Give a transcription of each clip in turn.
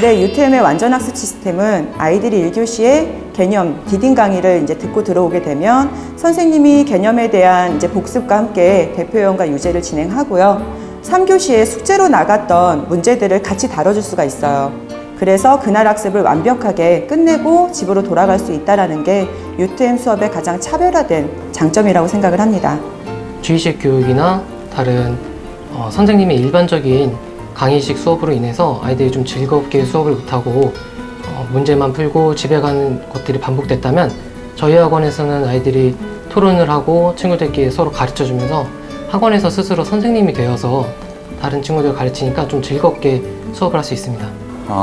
근데 UTM의 완전학습 시스템은 아이들이 1교시에 개념, 디딩 강의를 이제 듣고 들어오게 되면 선생님이 개념에 대한 이제 복습과 함께 대표연과 유제를 진행하고요. 3교시에 숙제로 나갔던 문제들을 같이 다뤄줄 수가 있어요. 그래서 그날 학습을 완벽하게 끝내고 집으로 돌아갈 수 있다는 게 UTM 수업의 가장 차별화된 장점이라고 생각을 합니다. 주의식 교육이나 다른 선생님의 일반적인 강의식 수업으로 인해서 아이들이 좀 즐겁게 수업을 못하고 문제만 풀고 집에 가는 것들이 반복됐다면 저희 학원에서는 아이들이 토론을 하고 친구들끼리 서로 가르쳐주면서 학원에서 스스로 선생님이 되어서 다른 친구들 가르치니까 좀 즐겁게 수업을 할 수 있습니다.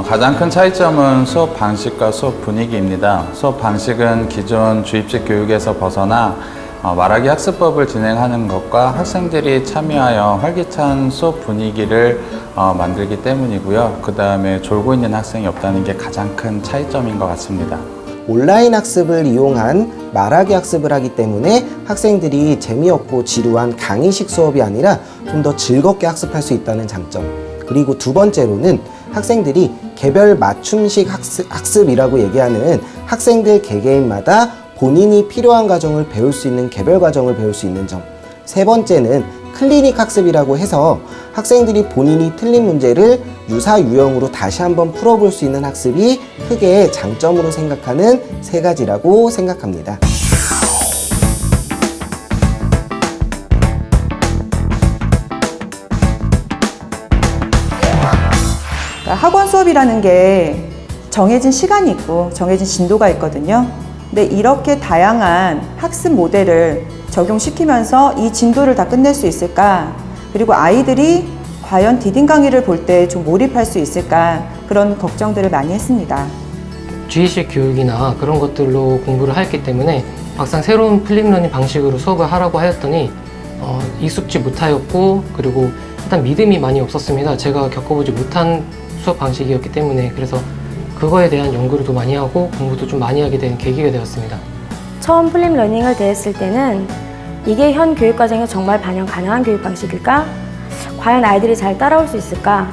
가장 큰 차이점은 수업 방식과 수업 분위기입니다. 수업 방식은 기존 주입식 교육에서 벗어나 말하기 학습법을 진행하는 것과 학생들이 참여하여 활기찬 수업 분위기를 만들기 때문이고요. 그 다음에 졸고 있는 학생이 없다는 게 가장 큰 차이점인 것 같습니다. 온라인 학습을 이용한 말하기 학습을 하기 때문에 학생들이 재미없고 지루한 강의식 수업이 아니라 좀 더 즐겁게 학습할 수 있다는 장점. 그리고 두 번째로는 학생들이 개별 맞춤식 학습이라고 얘기하는 학생들 개개인마다 본인이 필요한 과정을 배울 수 있는 개별 과정을 배울 수 있는 점. 세 번째는 클리닉 학습이라고 해서 학생들이 본인이 틀린 문제를 유사 유형으로 다시 한번 풀어볼 수 있는 학습이 크게 장점으로 생각하는 세 가지라고 생각합니다. 학원 수업이라는 게 정해진 시간이 있고 정해진 진도가 있거든요. 근데 이렇게 다양한 학습 모델을 적용시키면서 이 진도를 다 끝낼 수 있을까? 그리고 아이들이 과연 디딩 강의를 볼 때 좀 몰입할 수 있을까? 그런 걱정들을 많이 했습니다. 주의식 교육이나 그런 것들로 공부를 했기 때문에 막상 새로운 플립러닝 방식으로 수업을 하라고 하였더니 익숙지 못하였고, 그리고 일단 믿음이 많이 없었습니다. 제가 겪어보지 못한 수업 방식이었기 때문에. 그래서 그거에 대한 연구를 더 많이 하고 공부도 좀 많이 하게 된 계기가 되었습니다. 처음 플립러닝을 대했을 때는 이게 현 교육과정에 정말 반영 가능한 교육 방식일까? 과연 아이들이 잘 따라올 수 있을까?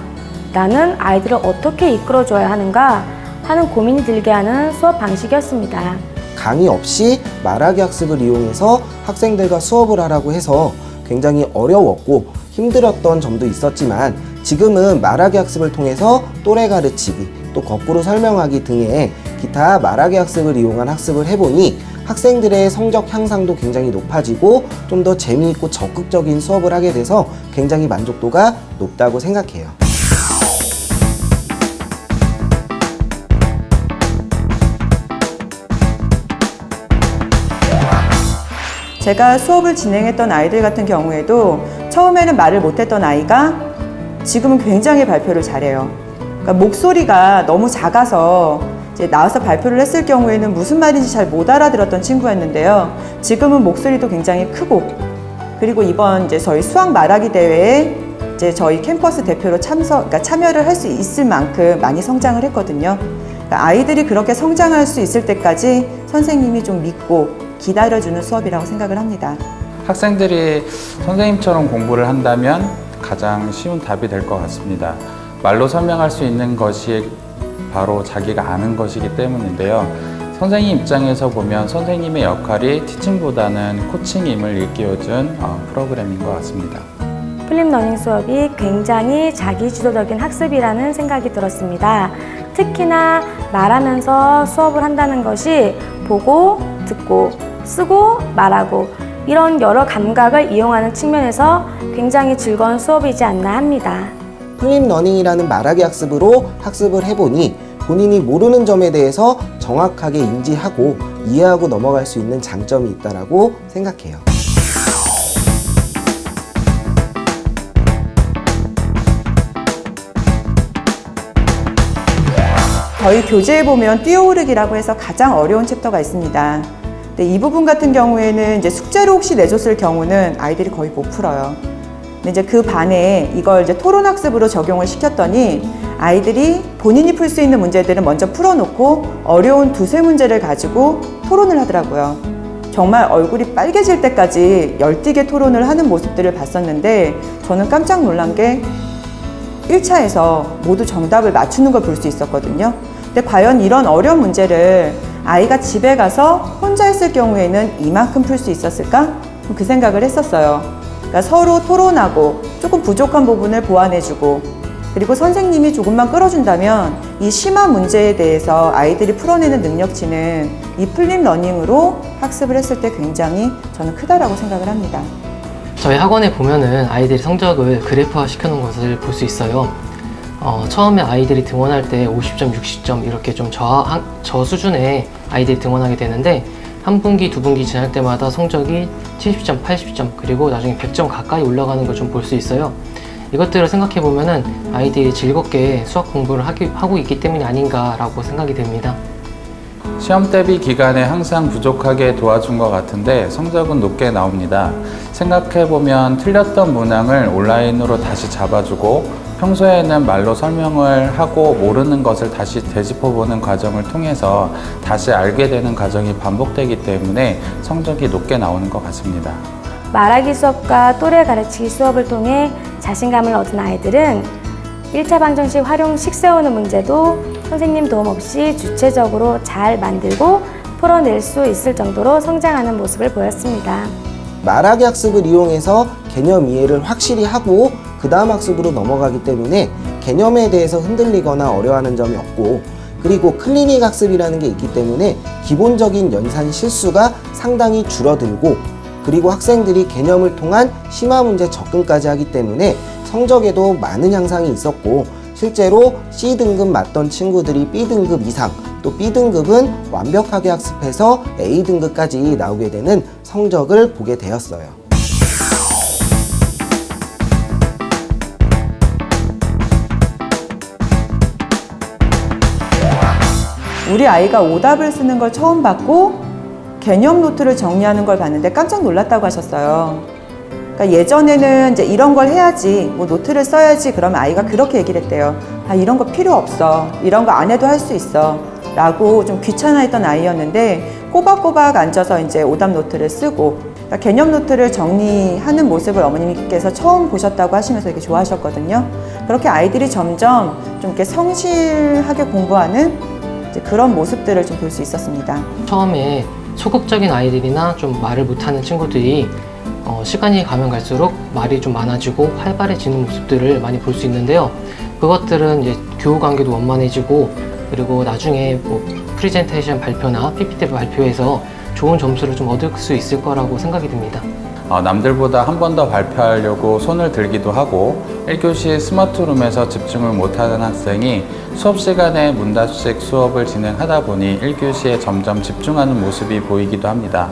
나는 아이들을 어떻게 이끌어줘야 하는가 하는 고민이 들게 하는 수업 방식이었습니다. 강의 없이 말하기 학습을 이용해서 학생들과 수업을 하라고 해서 굉장히 어려웠고 힘들었던 점도 있었지만, 지금은 말하기 학습을 통해서 또래 가르치기, 또 거꾸로 설명하기 등의 기타 말하기 학습을 이용한 학습을 해보니 학생들의 성적 향상도 굉장히 높아지고 좀 더 재미있고 적극적인 수업을 하게 돼서 굉장히 만족도가 높다고 생각해요. 제가 수업을 진행했던 아이들 같은 경우에도 처음에는 말을 못했던 아이가 지금은 굉장히 발표를 잘해요. 그러니까 목소리가 너무 작아서 이제 나와서 발표를 했을 경우에는 무슨 말인지 잘 못 알아들었던 친구였는데요. 지금은 목소리도 굉장히 크고, 그리고 이번 이제 저희 수학 말하기 대회에 이제 저희 캠퍼스 대표로 참여를 할 수 있을 만큼 많이 성장을 했거든요. 그러니까 아이들이 그렇게 성장할 수 있을 때까지 선생님이 좀 믿고 기다려주는 수업이라고 생각을 합니다. 학생들이 선생님처럼 공부를 한다면 가장 쉬운 답이 될 것 같습니다. 말로 설명할 수 있는 것이 바로 자기가 아는 것이기 때문인데요. 선생님 입장에서 보면 선생님의 역할이 티칭보다는 코칭임을 일깨워준 프로그램인 것 같습니다. 플립러닝 수업이 굉장히 자기주도적인 학습이라는 생각이 들었습니다. 특히나 말하면서 수업을 한다는 것이 보고, 듣고, 쓰고, 말하고 이런 여러 감각을 이용하는 측면에서 굉장히 즐거운 수업이지 않나 합니다. 플립러닝이라는 말하기 학습으로 학습을 해보니 본인이 모르는 점에 대해서 정확하게 인지하고 이해하고 넘어갈 수 있는 장점이 있다고 생각해요. 저희 교재에 보면 뛰어오르기라고 해서 가장 어려운 챕터가 있습니다. 근데 이 부분 같은 경우에는 이제 숙제로 혹시 내줬을 경우는 아이들이 거의 못 풀어요. 근데 이제 그 반에 이걸 이제 토론 학습으로 적용을 시켰더니 아이들이 본인이 풀 수 있는 문제들은 먼저 풀어놓고 어려운 두세 문제를 가지고 토론을 하더라고요. 정말 얼굴이 빨개질 때까지 열띠게 토론을 하는 모습들을 봤었는데 저는 깜짝 놀란 게 1차에서 모두 정답을 맞추는 걸 볼 수 있었거든요. 근데 과연 이런 어려운 문제를 아이가 집에 가서 혼자 했을 경우에는 이만큼 풀 수 있었을까? 그 생각을 했었어요. 그러니까 서로 토론하고 조금 부족한 부분을 보완해주고, 그리고 선생님이 조금만 끌어준다면 이 심화 문제에 대해서 아이들이 풀어내는 능력치는 이 플립 러닝으로 학습을 했을 때 굉장히 저는 크다라고 생각을 합니다. 저희 학원에 보면은 아이들이 성적을 그래프화 시켜놓은 것을 볼 수 있어요. 처음에 아이들이 등원할 때 50점, 60점 이렇게 좀 저 수준의 아이들이 등원하게 되는데, 한 분기, 두 분기 지날 때마다 성적이 70점, 80점, 그리고 나중에 100점 가까이 올라가는 걸 좀 볼 수 있어요. 이것들을 생각해 보면은 아이들이 즐겁게 수학 공부를 하고 있기 때문이 아닌가라고 생각이 됩니다. 시험 대비 기간에 항상 부족하게 도와준 것 같은데 성적은 높게 나옵니다. 생각해보면 틀렸던 문항을 온라인으로 다시 잡아주고, 평소에는 말로 설명을 하고 모르는 것을 다시 되짚어보는 과정을 통해서 다시 알게 되는 과정이 반복되기 때문에 성적이 높게 나오는 것 같습니다. 말하기 수업과 또래 가르치기 수업을 통해 자신감을 얻은 아이들은 1차 방정식 활용식 세우는 문제도 선생님 도움 없이 주체적으로 잘 만들고 풀어낼 수 있을 정도로 성장하는 모습을 보였습니다. 말하기 학습을 이용해서 개념 이해를 확실히 하고 그 다음 학습으로 넘어가기 때문에 개념에 대해서 흔들리거나 어려워하는 점이 없고, 그리고 클리닉 학습이라는 게 있기 때문에 기본적인 연산 실수가 상당히 줄어들고, 그리고 학생들이 개념을 통한 심화 문제 접근까지 하기 때문에 성적에도 많은 향상이 있었고, 실제로 C등급 맞던 친구들이 B등급 이상, 또 B등급은 완벽하게 학습해서 A등급까지 나오게 되는 성적을 보게 되었어요. 우리 아이가 오답을 쓰는 걸 처음 봤고 개념 노트를 정리하는 걸 봤는데 깜짝 놀랐다고 하셨어요. 그러니까 예전에는 이제 이런 걸 해야지, 뭐 노트를 써야지, 그러면 아이가 그렇게 얘기를 했대요. 아, 이런 거 필요 없어. 이런 거 안 해도 할 수 있어. 라고 좀 귀찮아했던 아이였는데 꼬박꼬박 앉아서 이제 오답 노트를 쓰고, 그러니까 개념 노트를 정리하는 모습을 어머님께서 처음 보셨다고 하시면서 이렇게 좋아하셨거든요. 그렇게 아이들이 점점 좀 이렇게 성실하게 공부하는 이제 그런 모습들을 좀 볼 수 있었습니다. 처음에 소극적인 아이들이나 좀 말을 못하는 친구들이 시간이 가면 갈수록 말이 좀 많아지고 활발해지는 모습들을 많이 볼 수 있는데요. 그것들은 이제 교우 관계도 원만해지고, 그리고 나중에 뭐 프레젠테이션 발표나 PPT 발표에서 좋은 점수를 좀 얻을 수 있을 거라고 생각이 듭니다. 남들보다 한 번 더 발표하려고 손을 들기도 하고, 1교시 스마트룸에서 집중을 못하는 학생이 수업 시간에 문답식 수업을 진행하다 보니 1교시에 점점 집중하는 모습이 보이기도 합니다.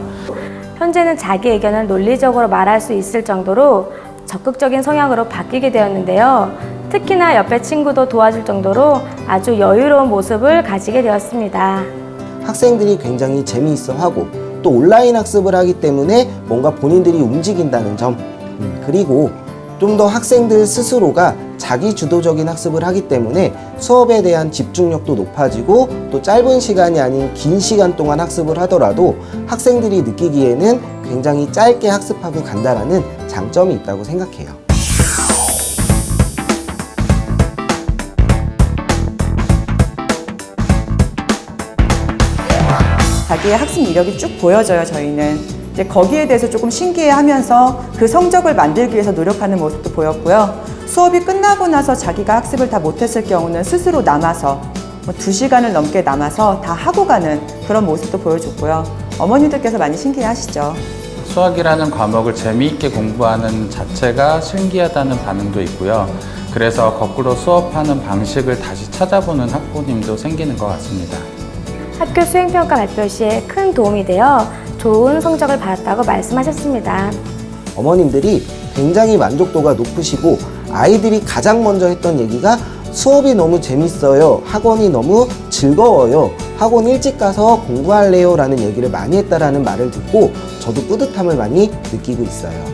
현재는 자기 의견을 논리적으로 말할 수 있을 정도로 적극적인 성향으로 바뀌게 되었는데요. 특히나 옆에 친구도 도와줄 정도로 아주 여유로운 모습을 가지게 되었습니다. 학생들이 굉장히 재미있어하고 또 온라인 학습을 하기 때문에 뭔가 본인들이 움직인다는 점, 그리고 좀 더 학생들 스스로가 자기 주도적인 학습을 하기 때문에 수업에 대한 집중력도 높아지고, 또 짧은 시간이 아닌 긴 시간 동안 학습을 하더라도 학생들이 느끼기에는 굉장히 짧게 학습하고 간다라는 장점이 있다고 생각해요. 자기의 학습 이력이 쭉 보여져요, 저희는. 이제 거기에 대해서 조금 신기해하면서 그 성적을 만들기 위해서 노력하는 모습도 보였고요. 수업이 끝나고 나서 자기가 학습을 다 못했을 경우는 스스로 남아서 2시간을 넘게 남아서 다 하고 가는 그런 모습도 보여줬고요. 어머니들께서 많이 신기해하시죠. 수학이라는 과목을 재미있게 공부하는 자체가 신기하다는 반응도 있고요. 그래서 거꾸로 수업하는 방식을 다시 찾아보는 학부모님도 생기는 것 같습니다. 학교 수행평가 발표 시에 큰 도움이 되어 좋은 성적을 받았다고 말씀하셨습니다. 어머님들이 굉장히 만족도가 높으시고, 아이들이 가장 먼저 했던 얘기가 수업이 너무 재밌어요, 학원이 너무 즐거워요, 학원 일찍 가서 공부할래요 라는 얘기를 많이 했다라는 말을 듣고 저도 뿌듯함을 많이 느끼고 있어요.